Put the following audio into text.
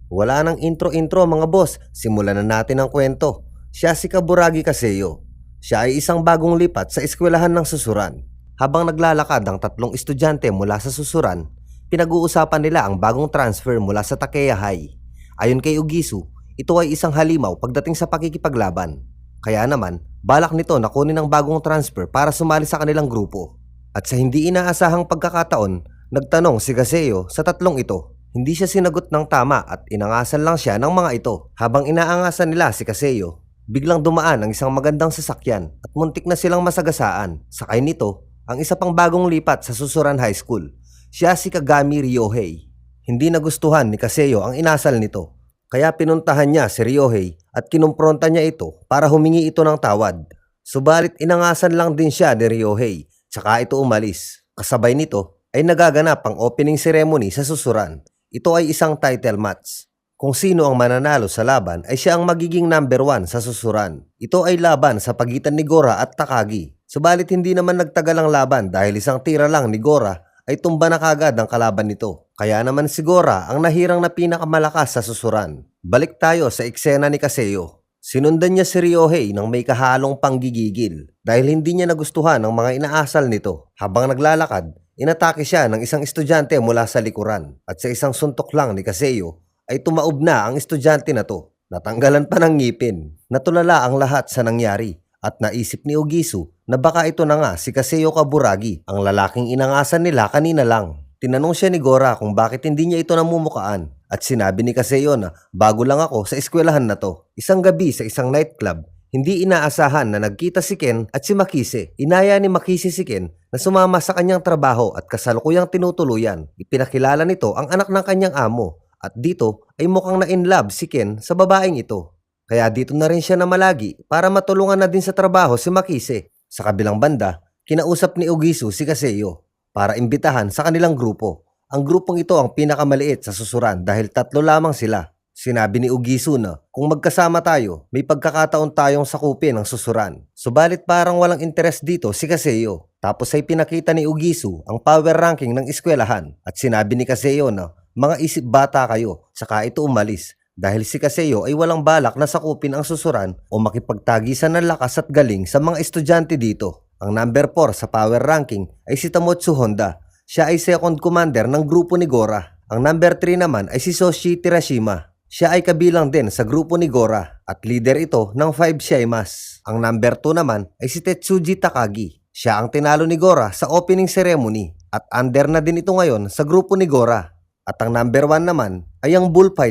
Wala nang intro-intro mga boss, simulan na natin ang kwento. Siya si Kaburagi Kaseyo. Siya ay isang bagong lipat sa eskwelahan ng Susuran. Habang naglalakad ang tatlong estudyante mula sa Susuran, pinag-uusapan nila ang bagong transfer mula sa Takeya High. Ayon kay Ugisu, ito ay isang halimaw pagdating sa pakikipaglaban. Kaya naman, balak nito na kunin ang bagong transfer para sumali sa kanilang grupo. At sa hindi inaasahang pagkakataon, nagtanong si Kaseyo sa tatlong ito. Hindi siya sinagot ng tama at inangasan lang siya ng mga ito. Habang inaangasan nila si Kaseyo, biglang dumaan ang isang magandang sasakyan at muntik na silang masagasaan. Sakay nito ang isa pang bagong lipat sa Susuran High School. Siya si Kagami Ryohei. Hindi nagustuhan ni Kaseyo ang inasal nito. Kaya pinuntahan niya si Ryohei at kinumpronta niya ito para humingi ito ng tawad. Subalit inangasan lang din siya ni Ryohei, tsaka ito umalis. Kasabay nito ay nagaganap ang opening ceremony sa Susuran. Ito ay isang title match. Kung sino ang mananalo sa laban ay siya ang magiging number 1 sa Susuran. Ito ay laban sa pagitan ni Gora at Takagi. Subalit hindi naman nagtagal ang laban dahil isang tira lang ni Gora ay tumba na kagad ang kalaban nito. Kaya naman si Gora ang nahirang na pinakamalakas sa Susuran. Balik tayo sa eksena ni Kaseyo. Sinundan niya si Ryohei nang may kahalong panggigigil dahil hindi niya nagustuhan ang mga inaasal nito. Habang naglalakad, inatake siya ng isang estudyante mula sa likuran at sa isang suntok lang ni Kaseyo ay tumaob na ang estudyante na to. Natanggalan pa ng ngipin. Natulala ang lahat sa nangyari at naisip ni Ugisu na baka ito na nga si Kaseyo Kaburagi, ang lalaking inangasan nila kanina lang. Tinanong siya ni Gora kung bakit hindi niya ito namumukaan at sinabi ni Kaseyo na bago lang ako sa eskwelahan na to. Isang gabi sa isang nightclub, hindi inaasahan na nagkita si Ken at si Makise. Inaya ni Makise si Ken na sumama sa kanyang trabaho at kasalukuyang tinutuluyan. Ipinakilala nito ang anak ng kanyang amo at dito ay mukhang na-inlove si Ken sa babaeng ito. Kaya dito na rin siya namalagi para matulungan na din sa trabaho si Makise. Sa kabilang banda, kinausap ni Ugisu si Kaseyo para imbitahan sa kanilang grupo. Ang grupong ito ang pinakamaliit sa Susuran dahil 3 lamang sila. Sinabi ni Ugisu na kung magkasama tayo, may pagkakataon tayong sakupin ang Susuran. Subalit parang walang interes dito si Kaseyo. Tapos ay pinakita ni Ugisu ang power ranking ng eskwelahan at sinabi ni Kaseyo na mga isip bata kayo, saka ito umalis. Dahil si Kaseyo ay walang balak na sakupin ang Susuran o makipagtagisan ng lakas at galing sa mga estudyante dito. Ang number 4 sa power ranking ay si Tamotsu Honda. Siya ay second commander ng grupo ni Gora. Ang number 3 naman ay si Soshi Terashima. Siya ay kabilang din sa grupo ni Gora at leader ito ng 5 Shaimas. Ang number 2 naman ay si Tetsuji Takagi. Siya ang tinalo ni Gora sa opening ceremony at under na din ito ngayon sa grupo ni Gora. At ang number 1 naman ay ang bullfight